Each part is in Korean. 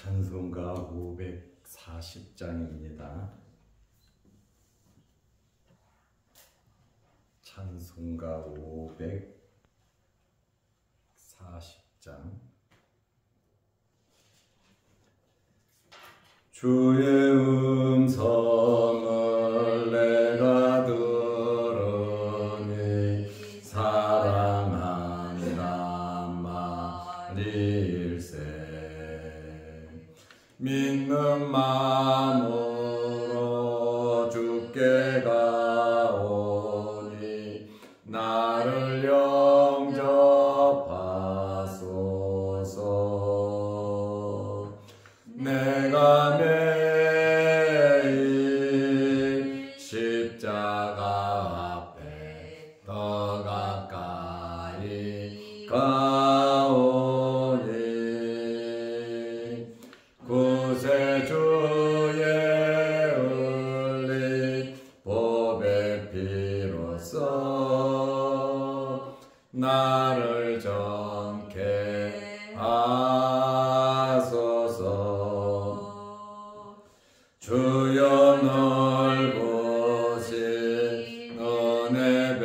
찬송가 540장입니다. 찬송가 540장. 주의 음성을 내가 들으니 사랑한다 말일세. 믿는 마음으로 주께 가오니 나를 영접하소서. 내가 매일 십자가 앞에 더 가까이 가오니 구세주의 흘린 보배 피로써 나를 정케 하소서. 주여 넓으신 은혜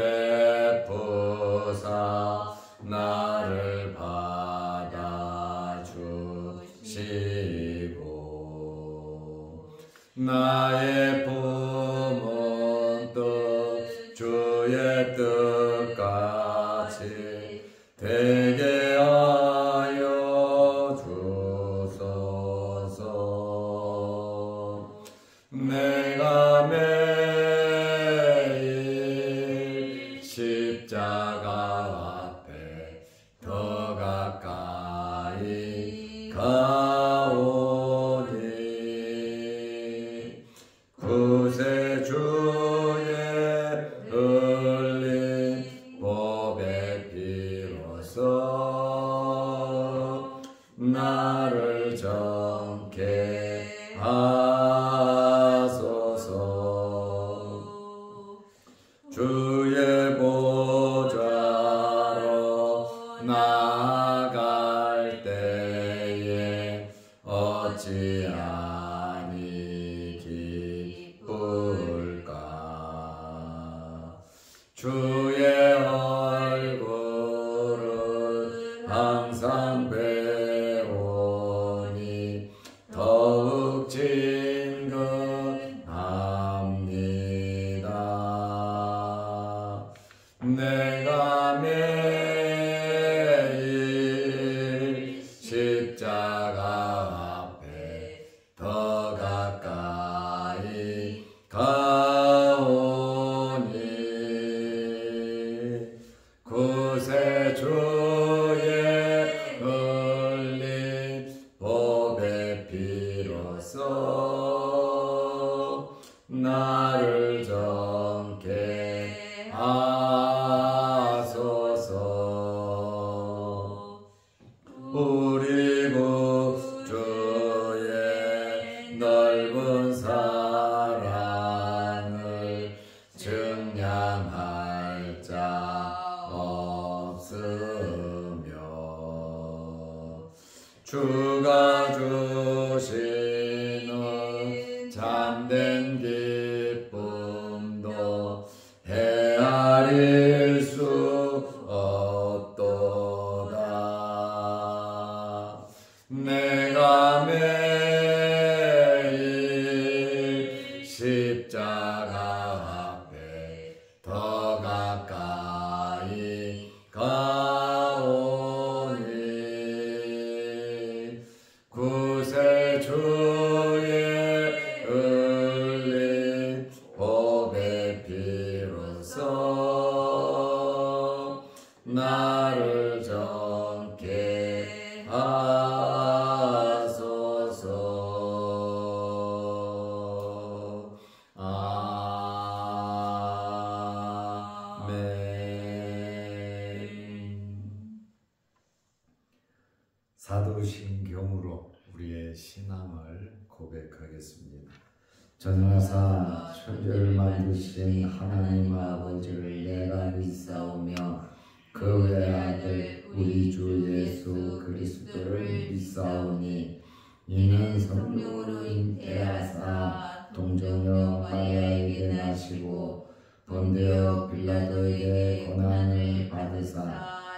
베푸사 나를 받아주시고 나의 품은 뜻 주의 뜻같이 되게 하여 주소서. 내가 매일 십자가 앞에 더 가까이 가오니 구세주의 흘린 보배 피로써 나를 정케 하소서. 주의 보좌로 나아갈 때에 어찌하니 기쁠까. 주의 얼굴을 항상 배우니 더욱 진근합니다. 내가 매일 십자가 앞에 더 가까이 가오니 구세주의 흘린 보배 피로써 나를 정케 하소서. 우리 구주의 넓은 사랑을 증량할 자 없으며 주가 주시는 참된 기쁨도 헤아릴 수 없도다. 내가 매일 십자가 앞에 더 가까이 가오니 구세주의 흘린 보배 피로써 나를 정케 하소서. 아멘. 사도신경으로 우리의 신앙을 고백하겠습니다. 전능하사 천지를 만드신 하나님 아버지를 내가 믿사오며 그 외아들 우리 주 예수 그리스도를 믿사오니 이는 성령으로 잉태하사 동정녀 마리아에게 나시고 본디오 빌라도에게 고난을 받으사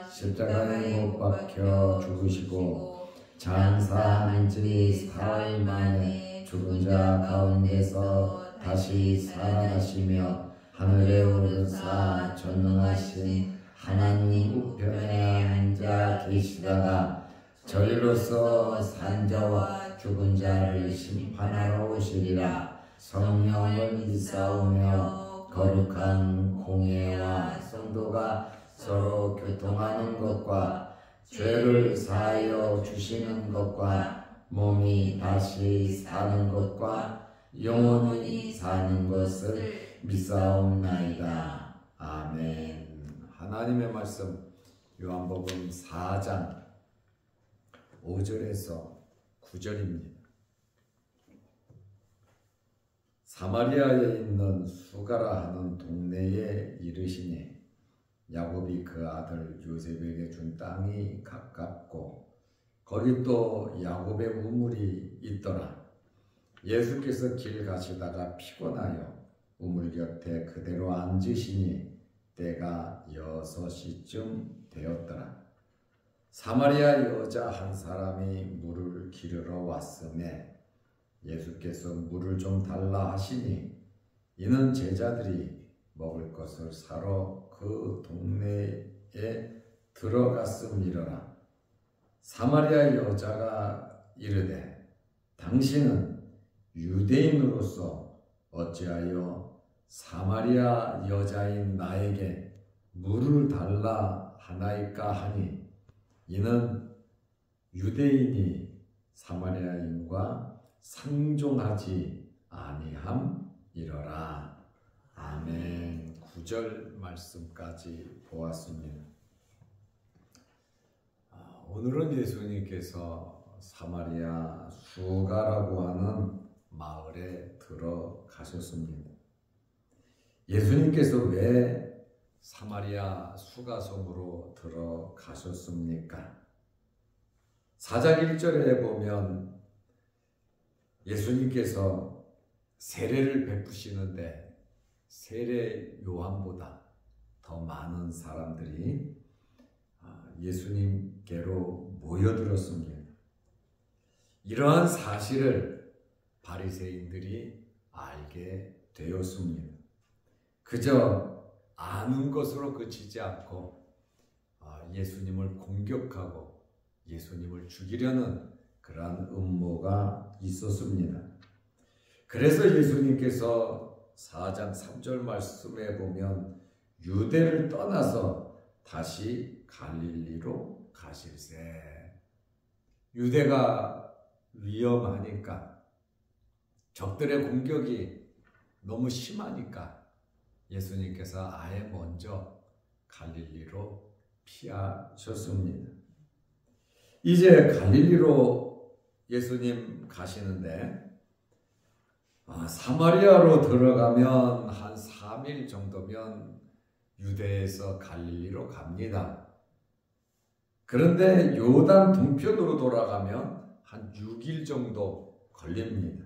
십자가에 못 박혀 죽으시고 장사한 지 사흘 만에 죽은 자 가운데서 다시 살아나시며 하늘에 오르사 전능하신 하나님 우편에 앉아 계시다가 저리로서 산 자와 죽은 자를 심판하러 오시리라. 성령을 믿사오며 거룩한 공예와 성도가 서로 교통하는 것과 죄를 사하여 주시는 것과 몸이 다시 사는 것과 영원히 사는 것을 믿사옵나이다. 아멘. 하나님의 말씀 요한복음 4장 5절에서 9절입니다. 사마리아에 있는 수가라 하는 동네에 이르시니 야곱이 그 아들 요셉에게 준 땅이 가깝고 거기 또 야곱의 우물이 있더라. 예수께서 길 가시다가 피곤하여 우물 곁에 그대로 앉으시니 때가 6시쯤 되었더라. 사마리아 여자 한 사람이 물을 기르러 왔음에 예수께서 물을 좀 달라 하시니 이는 제자들이 먹을 것을 사러 그 동네에 들어갔음이러라. 사마리아 여자가 이르되 당신은 유대인으로서 어찌하여 사마리아 여자인 나에게 물을 달라 하나이까 하니 이는 유대인이 사마리아인과 상종하지 아니함이러라. 아멘. 9절 말씀까지 보았습니다. 오늘은 예수님께서 사마리아 수가라고 하는 마을에 들어가셨습니다. 예수님께서 왜 사마리아 수가성으로 들어가셨습니까? 4장 1절에 보면 예수님께서 세례를 베푸시는데 세례 요한보다 더 많은 사람들이 예수님께로 모여들었습니다. 이러한 사실을 바리새인들이 알게 되었습니다. 그저 아는 것으로 그치지 않고 예수님을 공격하고 예수님을 죽이려는 그러한 음모가 있었습니다. 그래서 예수님께서 4장 3절 말씀에 보면 유대를 떠나서 다시 갈릴리로 가실세. 유대가 위험하니까 적들의 공격이 너무 심하니까 예수님께서 아예 먼저 갈릴리로 피하셨습니다. 이제 갈릴리로 예수님 가시는데 사마리아로 들어가면 한 3일 정도면 유대에서 갈릴리로 갑니다. 그런데 요단 동편으로 돌아가면 한 6일 정도 걸립니다.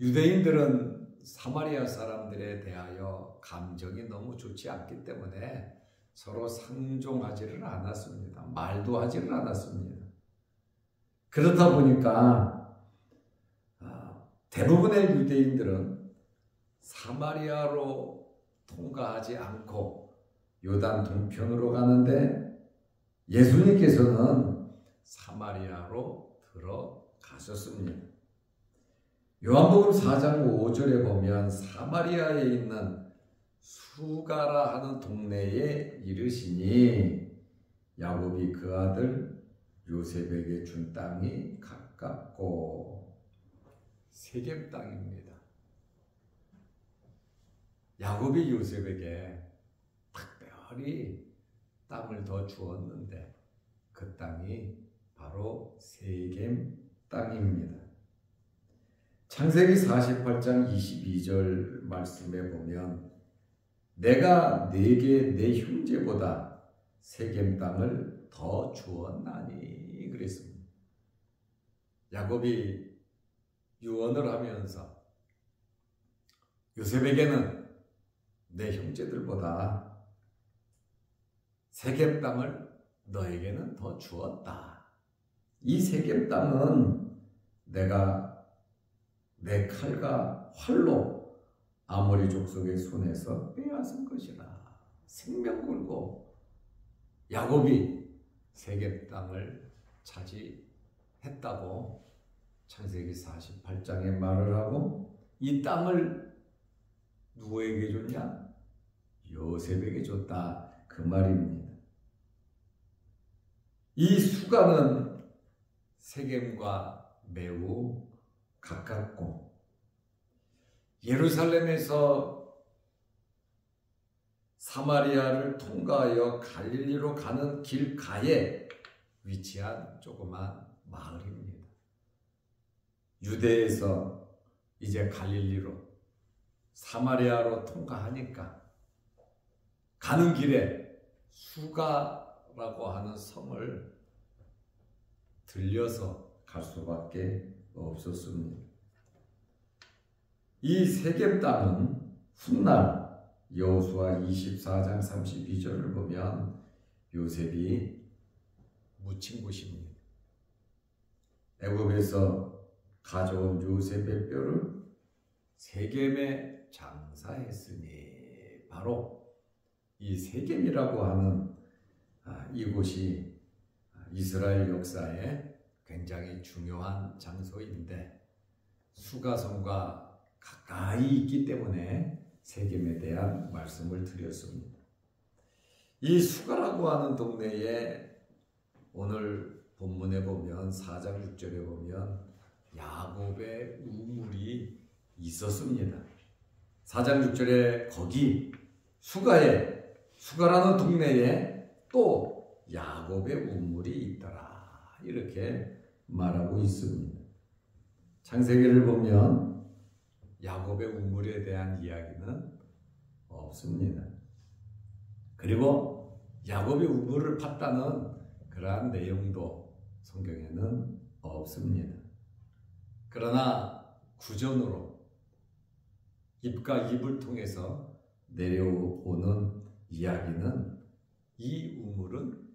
유대인들은 사마리아 사람들에 대하여 감정이 너무 좋지 않기 때문에 서로 상종하지를 않았습니다. 말도 하지를 않았습니다. 그렇다 보니까 대부분의 유대인들은 사마리아로 통과하지 않고 요단 동편으로 가는데 예수님께서는 사마리아로 들어가셨습니다. 요한복음 4장 5절에 보면 사마리아에 있는 수가라 하는 동네에 이르시니 야곱이 그 아들 요셉에게 준 땅이 가깝고 세겜 땅입니다. 야곱이 요셉에게 특별히 땅을 더 주었는데 그 땅이 바로 세겜 땅입니다. 창세기 48장 22절 말씀에 보면 내가 네게 내 형제보다 세겜 땅을 더 주었나니 그랬습니다. 야곱이 유언을 하면서 요셉에게는 내 형제들보다 세겜 땅을 너에게는 더 주었다. 이 세겜 땅은 내가 내 칼과 활로 아모리 족속의 손에서 빼앗은 것이라. 생명 걸고 야곱이 세겜 땅을 차지했다고 창세기 48장에 말을 하고, 이 땅을 누구에게 줬냐? 요셉에게 줬다, 그 말입니다. 이 수가는 세겜과 매우 가깝고 예루살렘에서 사마리아를 통과하여 갈릴리로 가는 길가에 위치한 조그만 마을입니다. 유대에서 이제 갈릴리로, 사마리아로 통과하니까 가는 길에 수가라고 하는 성을 들려서 갈 수밖에 없었습니다. 이 세겜 땅은 훗날 여호수아 24장 32절을 보면 요셉이 묻힌 곳입니다. 애굽에서 가져온 요셉의 뼈를 세겜에 장사했으니, 바로 이 세겜이라고 하는 이곳이 이스라엘 역사에 굉장히 중요한 장소인데 수가성과 가까이 있기 때문에 세겜에 대한 말씀을 드렸습니다. 이 수가라고 하는 동네에 오늘 본문에 보면 4장 6절에 보면 야곱의 우물이 있었습니다. 4장 6절에 거기 수가라는 동네에 또 야곱의 우물이 있더라, 이렇게 말하고 있습니다. 창세기를 보면 야곱의 우물에 대한 이야기는 없습니다. 그리고 야곱이 우물을 팠다는 그러한 내용도 성경에는 없습니다. 그러나 구전으로 입과 입을 통해서 내려오는 이야기는 이 우물은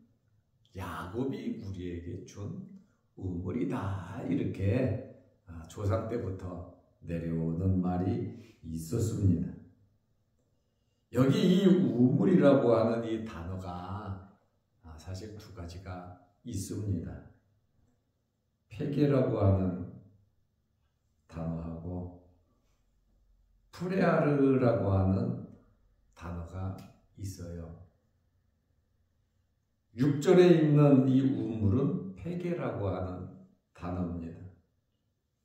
야곱이 우리에게 준 우물이다, 이렇게 조상 때부터 내려오는 말이 있었습니다. 여기 이 우물이라고 하는 이 단어가 사실 두 가지가 있습니다. 페게라고 하는 단어하고 프레아르라고 하는 단어가 있어요. 6절에 있는 이 우물은 페게라고 하는 단어입니다.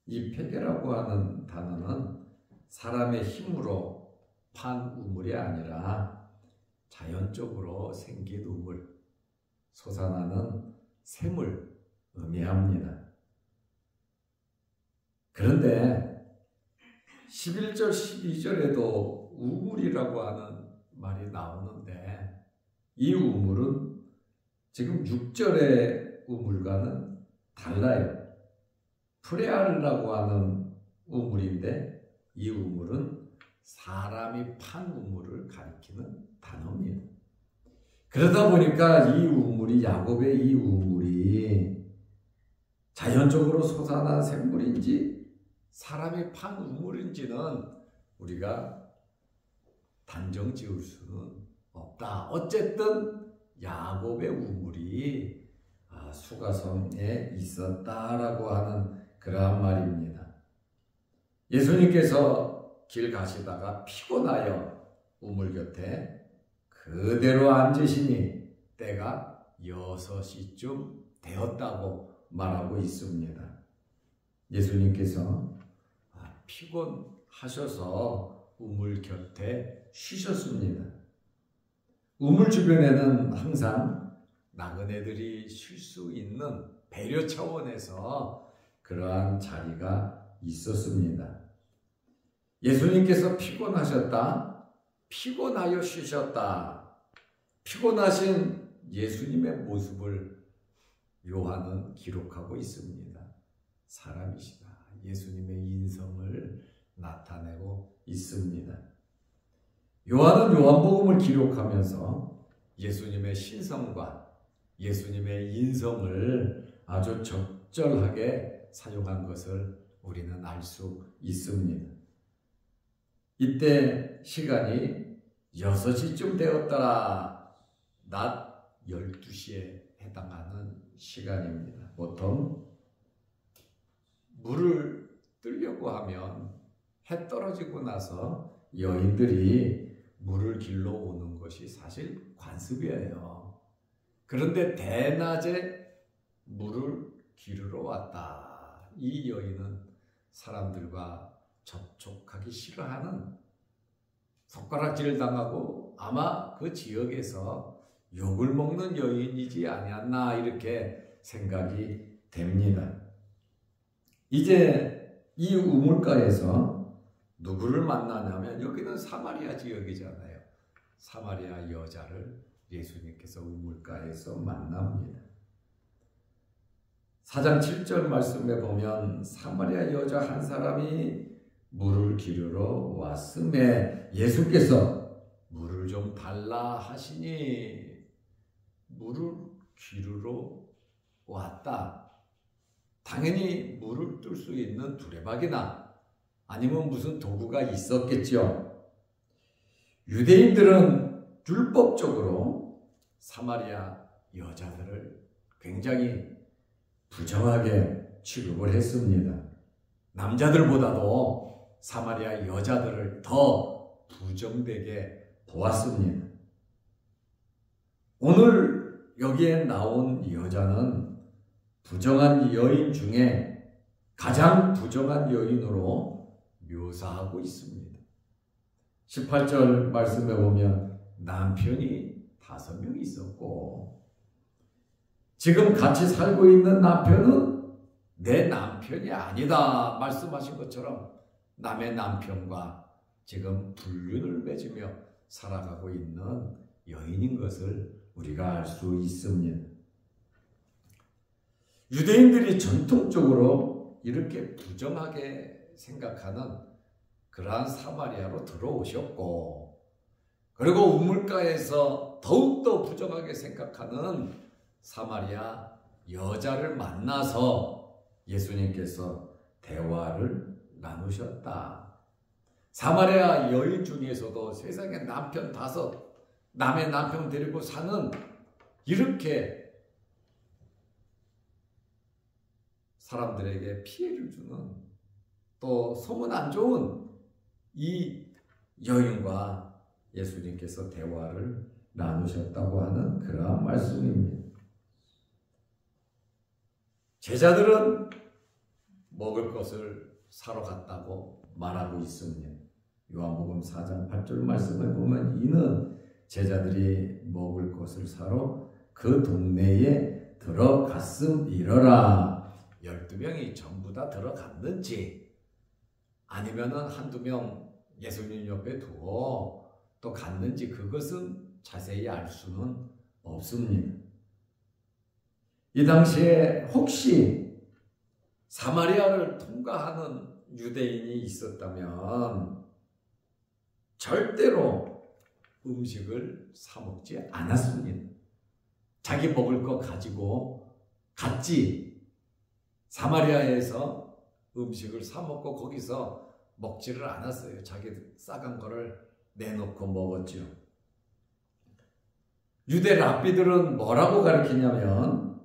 이 페게라고 하는 단어는 사람의 힘으로 판 우물이 아니라 자연적으로 생긴 우물, 솟아나는 샘을 의미합니다. 그런데 11절, 12절에도 우물이라고 하는 말이 나오는데 이 우물은 지금 6절의 우물과는 달라요. 프레아르라고 하는 우물인데 이 우물은 사람이 판 우물을 가리키는 단어입니다. 그러다 보니까 이 우물이, 야곱의 이 우물이 자연적으로 솟아난 샘물인지 사람이 판 우물인지는 우리가 단정 지을 수는 없다. 어쨌든 야곱의 우물이 수가성에 있었다라고 하는 그러한 말입니다. 예수님께서 길 가시다가 피곤하여 우물 곁에 그대로 앉으시니 때가 6시쯤 되었다고 말하고 있습니다. 예수님께서 피곤하셔서 우물 곁에 쉬셨습니다. 우물 주변에는 항상 나그네들이 쉴 수 있는 배려 차원에서 그러한 자리가 있었습니다. 예수님께서 피곤하셨다, 피곤하여 쉬셨다, 피곤하신 예수님의 모습을 요한은 기록하고 있습니다. 사람이시다. 예수님의 인성을 나타내고 있습니다. 요한은 요한복음을 기록하면서 예수님의 신성과 예수님의 인성을 아주 적절하게 사용한 것을 우리는 알 수 있습니다. 이때 시간이 6시쯤 되었더라. 낮 12시에 해당하는 시간입니다. 보통 물을 뜨려고 하면 해 떨어지고 나서 여인들이 물을 길러 오는 것이 사실 관습이에요. 그런데 대낮에 물을 기르러 왔다. 이 여인은 사람들과 접촉하기 싫어하는, 손가락질 당하고 아마 그 지역에서 욕을 먹는 여인이지 아니었나 이렇게 생각이 됩니다. 이제 이 우물가에서 누구를 만나냐면 여기는 사마리아 지역이잖아요. 사마리아 여자를 예수님께서 우물가에서 만납니다. 4장 7절 말씀에 보면 사마리아 여자 한 사람이 물을 기르러 왔음에 예수께서 물을 좀 달라 하시니 물을 기르러 왔다. 당연히 물을 뜰 수 있는 두레박이나 아니면 무슨 도구가 있었겠죠. 유대인들은 율법적으로 사마리아 여자들을 굉장히 부정하게 취급을 했습니다. 남자들보다도 사마리아 여자들을 더 부정되게 보았습니다. 오늘 여기에 나온 여자는 부정한 여인 중에 가장 부정한 여인으로 묘사하고 있습니다. 18절 말씀에 보면 남편이 5명 있었고 지금 같이 살고 있는 남편은 내 남편이 아니다 말씀하신 것처럼 남의 남편과 지금 불륜을 맺으며 살아가고 있는 여인인 것을 우리가 알 수 있습니다. 유대인들이 전통적으로 이렇게 부정하게 생각하는 그러한 사마리아로 들어오셨고, 그리고 우물가에서 더욱더 부정하게 생각하는 사마리아 여자를 만나서 예수님께서 대화를 나누셨다. 사마리아 여인 중에서도 세상에 남편 5, 남의 남편 데리고 사는 이렇게 사람들에게 피해를 주는, 또 소문 안 좋은 이 여인과 예수님께서 대화를 나누셨다고 하는 그러한 말씀입니다. 제자들은 먹을 것을 사러 갔다고 말하고 있습니다. 요한복음 4장 8절 말씀을 보면 이는 제자들이 먹을 것을 사러 그 동네에 들어갔음이러라. 12명이 전부 다 들어갔는지 아니면은 한두 명 예수님 옆에 두어 또 갔는지 그것은 자세히 알 수는 없습니다. 이 당시에 혹시 사마리아를 통과하는 유대인이 있었다면 절대로 음식을 사 먹지 않았습니다. 자기 먹을 거 가지고 갔지. 사마리아에서 음식을 사 먹고 거기서 먹지를 않았어요. 자기 싸간 거를 내놓고 먹었죠. 유대 랍비들은 뭐라고 가르치냐면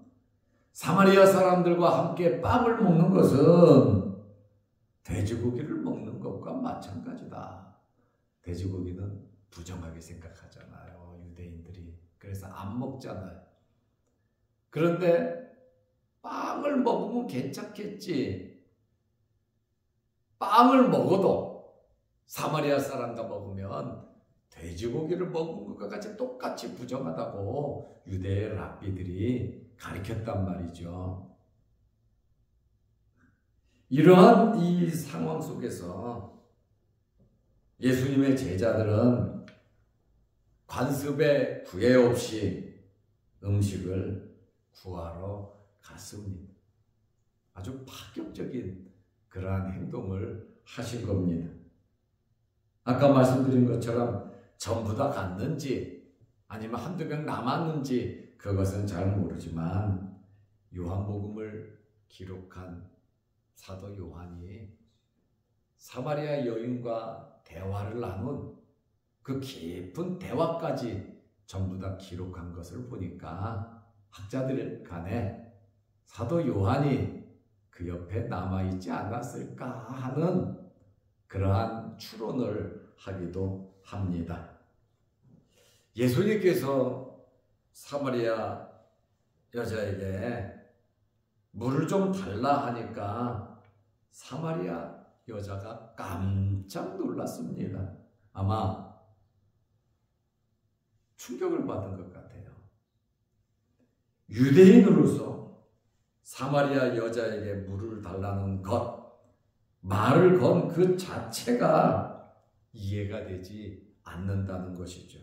사마리아 사람들과 함께 빵을 먹는 것은 돼지고기를 먹는 것과 마찬가지다. 돼지고기는 부정하게 생각하잖아요. 유대인들이. 그래서 안 먹잖아요. 그런데 빵을 먹으면 괜찮겠지. 빵을 먹어도 사마리아 사람과 먹으면 돼지고기를 먹은 것과 같이 똑같이 부정하다고 유대의 랍비들이 가르쳤단 말이죠. 이러한 이 상황 속에서 예수님의 제자들은 관습에 구애 없이 음식을 구하러 갔습니다. 아주 파격적인 그러한 행동을 하신 겁니다. 아까 말씀드린 것처럼 전부 다 갔는지 아니면 한두 명 남았는지 그것은 잘 모르지만 요한복음을 기록한 사도 요한이 사마리아 여인과 대화를 나눈 그 깊은 대화까지 전부 다 기록한 것을 보니까 학자들 간에 사도 요한이 그 옆에 남아있지 않았을까 하는 그러한 추론을 하기도 합니다. 예수님께서 사마리아 여자에게 물을 좀 달라 하니까 사마리아 여자가 깜짝 놀랐습니다. 아마 충격을 받은 것 같아요. 유대인으로서 사마리아 여자에게 물을 달라는 것, 말을 건 그 자체가 이해가 되지 않는다는 것이죠.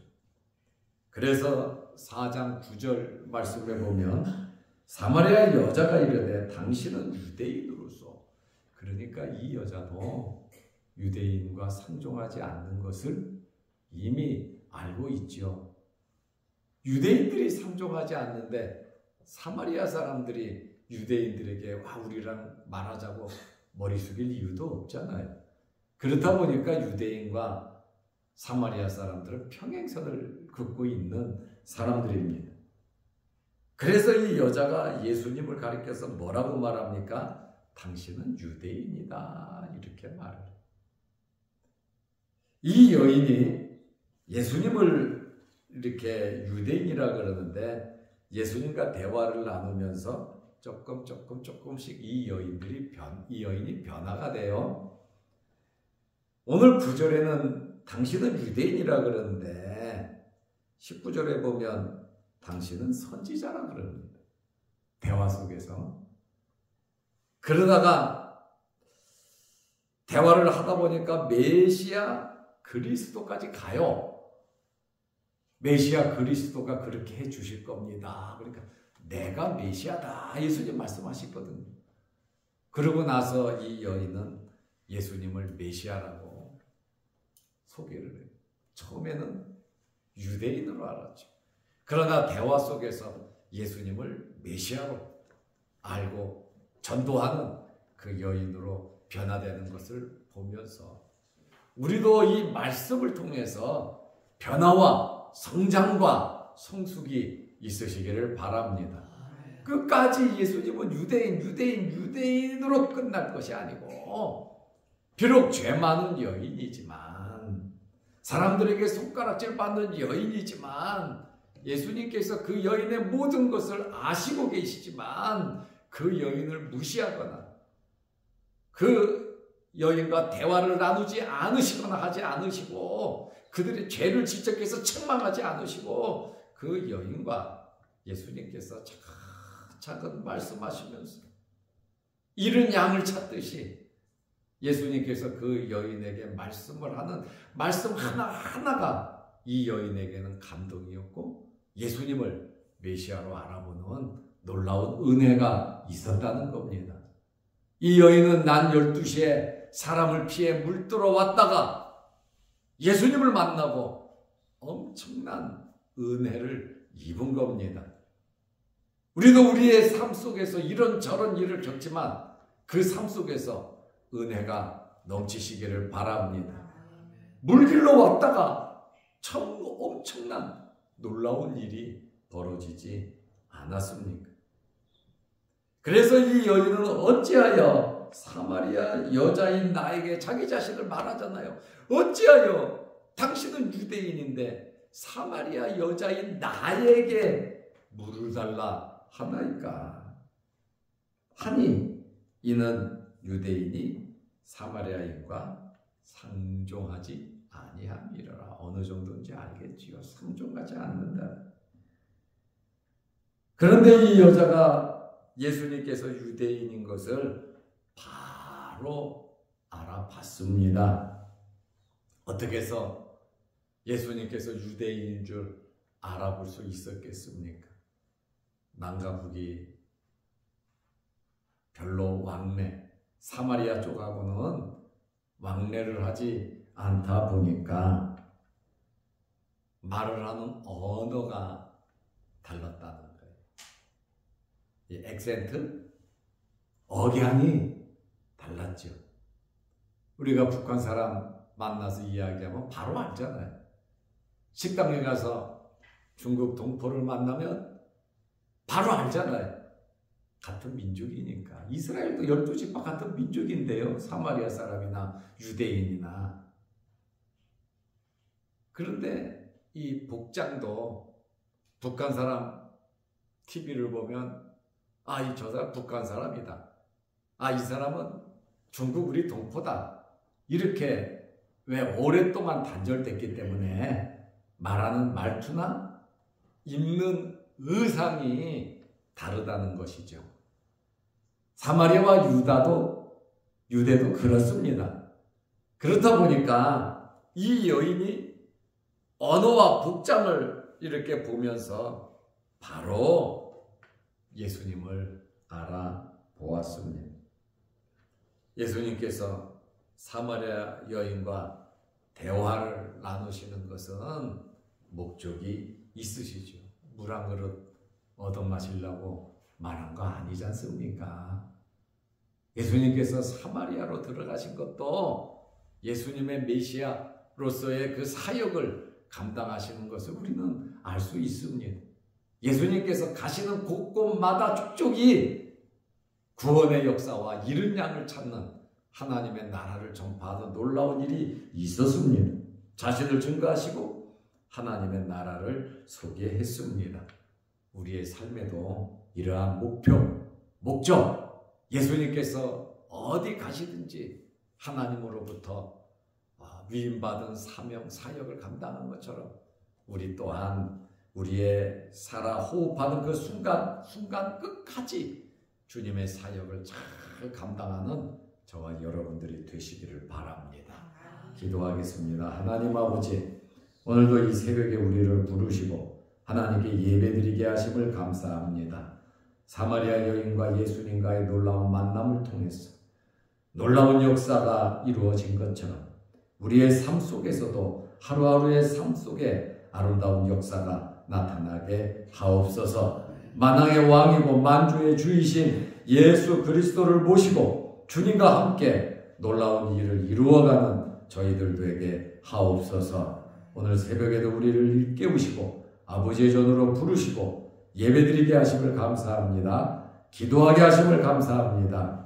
그래서 4장 9절 말씀에 보면 사마리아 여자가 이르되 당신은 유대인으로서, 그러니까 이 여자도 유대인과 상종하지 않는 것을 이미 알고 있죠. 유대인들이 상종하지 않는데 사마리아 사람들이 유대인들에게 우리랑 말하자고 머리 숙일 이유도 없잖아요. 그렇다 보니까 유대인과 사마리아 사람들은 평행선을 긋고 있는 사람들입니다. 그래서 이 여자가 예수님을 가리켜서 뭐라고 말합니까? 당신은 유대인이다, 이렇게 말을 해요. 이 여인이 예수님을 이렇게 유대인이라 그러는데 예수님과 대화를 나누면서 조금씩 이 여인이 변화가 돼요. 오늘 9절에는 당신은 유대인이라 그러는데 19절에 보면 당신은 선지자라 그럽니다. 대화 속에서. 그러다가 대화를 하다 보니까 메시아 그리스도까지 가요. 메시아 그리스도가 그렇게 해 주실 겁니다. 그러니까 내가 메시아다, 예수님 말씀하시거든요. 그러고 나서 이 여인은 예수님을 메시아라고 소개를 해요. 처음에는 유대인으로 알았죠. 그러나 대화 속에서 예수님을 메시아로 알고 전도하는 그 여인으로 변화되는 것을 보면서 우리도 이 말씀을 통해서 변화와 성장과 성숙이 있으시기를 바랍니다. 끝까지 예수님은 유대인으로 끝날 것이 아니고, 비록 죄 많은 여인이지만, 사람들에게 손가락질 받는 여인이지만, 예수님께서 그 여인의 모든 것을 아시고 계시지만 그 여인을 무시하거나 그 여인과 대화를 나누지 않으시거나 하지 않으시고 그들의 죄를 지적해서 책망하지 않으시고 그 여인과 예수님께서 차근차근 말씀하시면서 이른 양을 찾듯이 예수님께서 그 여인에게 말씀을 하는 말씀 하나하나가 이 여인에게는 감동이었고 예수님을 메시아로 알아보는 놀라운 은혜가 있었다는 겁니다. 이 여인은 낮 12시에 사람을 피해 물들어 왔다가 예수님을 만나고 엄청난 은혜를 입은 겁니다. 우리도 우리의 삶 속에서 이런저런 일을 겪지만 그 삶 속에서 은혜가 넘치시기를 바랍니다. 물길로 왔다가 참 엄청난 놀라운 일이 벌어지지 않았습니까? 그래서 이 여인은 어찌하여 사마리아 여자인 나에게 자기 자신을 말하잖아요. 어찌하여 당신은 유대인인데 사마리아 여자인 나에게 물을 달라 하나이까? 하니 이는 유대인이 사마리아인과 상종하지 아니함이라. 어느 정도인지 알겠지요. 상종하지 않는다. 그런데 이 여자가 예수님께서 유대인인 것을 바로 알아봤습니다. 어떻게 해서 예수님께서 유대인인 줄 알아볼 수 있었겠습니까? 남과 북이 별로 사마리아 쪽하고는 왕래를 하지 않다 보니까 말을 하는 언어가 달랐다는 거예요. 이 액센트, 억양이 달랐죠. 우리가 북한 사람 만나서 이야기하면 바로 알잖아요. 식당에 가서 중국 동포를 만나면 바로 알잖아요. 같은 민족이니까. 이스라엘도 12지파 같은 민족인데요. 사마리아 사람이나 유대인이나. 그런데 이 복장도 북한 사람 TV를 보면 이 저 사람 북한 사람이다. 이 사람은 중국 우리 동포다. 이렇게 왜 오랫동안 단절됐기 때문에 말하는 말투나 입는 의상이 다르다는 것이죠. 사마리아와 유대도 그렇습니다. 그렇다 보니까 이 여인이 언어와 복장을 이렇게 보면서 바로 예수님을 알아보았습니다. 예수님께서 사마리아 여인과 대화를 나누시는 것은 목적이 있으시죠. 물 한 그릇 얻어 마시려고 말한 거 아니지 않습니까? 예수님께서 사마리아로 들어가신 것도 예수님의 메시아로서의 그 사역을 감당하시는 것을 우리는 알 수 있습니다. 예수님께서 가시는 곳곳마다 족족이 구원의 역사와 잃은 양을 찾는 하나님의 나라를 전파하는 놀라운 일이 있었습니다. 자신을 증거하시고 하나님의 나라를 소개했습니다. 우리의 삶에도 이러한 목적, 예수님께서 어디 가시든지 하나님으로부터 위임받은 사명, 사역을 감당한 것처럼 우리 또한 우리의 살아 호흡하는 그 순간 끝까지 주님의 사역을 잘 감당하는 저와 여러분들이 되시기를 바랍니다. 기도하겠습니다. 하나님 아버지, 오늘도 이 새벽에 우리를 부르시고 하나님께 예배드리게 하심을 감사합니다. 사마리아 여인과 예수님과의 놀라운 만남을 통해서 놀라운 역사가 이루어진 것처럼 우리의 삶 속에서도 하루하루의 삶 속에 아름다운 역사가 나타나게 하옵소서. 만왕의 왕이고 만주의 주이신 예수 그리스도를 모시고 주님과 함께 놀라운 일을 이루어가는 저희들 되게 하옵소서. 오늘 새벽에도 우리를 일깨우시고 아버지의 전으로 부르시고 예배드리게 하심을 감사합니다. 기도하게 하심을 감사합니다.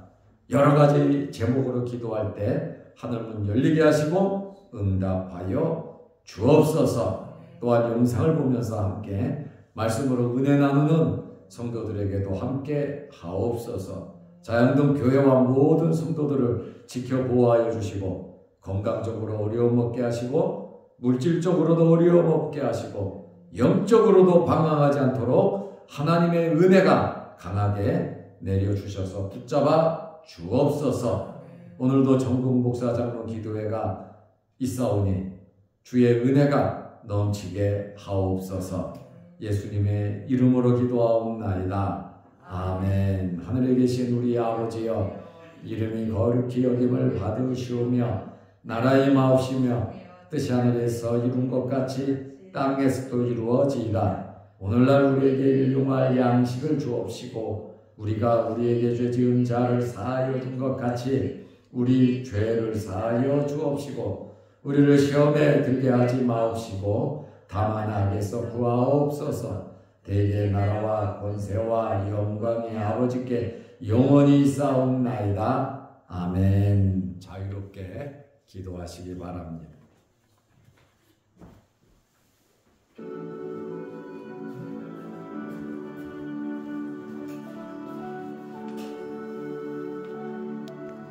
여러 가지 제목으로 기도할 때 하늘문 열리게 하시고 응답하여 주옵소서. 또한 영상을 보면서 함께 말씀으로 은혜 나누는 성도들에게도 함께 하옵소서. 자양동 교회와 모든 성도들을 지켜 보호하여 주시고 건강적으로 어려움 없게 하시고 물질적으로도 어려움 없게 하시고 영적으로도 방황하지 않도록 하나님의 은혜가 강하게 내려주셔서 붙잡아 주옵소서. 오늘도 정국 목사 장로 기도회가 있사오니 주의 은혜가 넘치게 하옵소서. 예수님의 이름으로 기도하옵나이다. 아멘. 하늘에 계신 우리 아버지여, 이름이 거룩히 여김을 받으시오며 나라의 마옵시며 뜻이 하늘에서 이룬 것 같이 땅에서도 이루어지이다. 오늘날 우리에게 일용할 양식을 주옵시고 우리가 우리에게 죄 지은 자를 사하여 준 것 같이 우리 죄를 사하여 주옵시고 우리를 시험에 들게 하지 마옵시고 다만 악에서 구하옵소서. 대개 나라와 권세와 영광이 아버지께 영원히 있사옵나이다. 아멘. 자유롭게 기도하시기 바랍니다.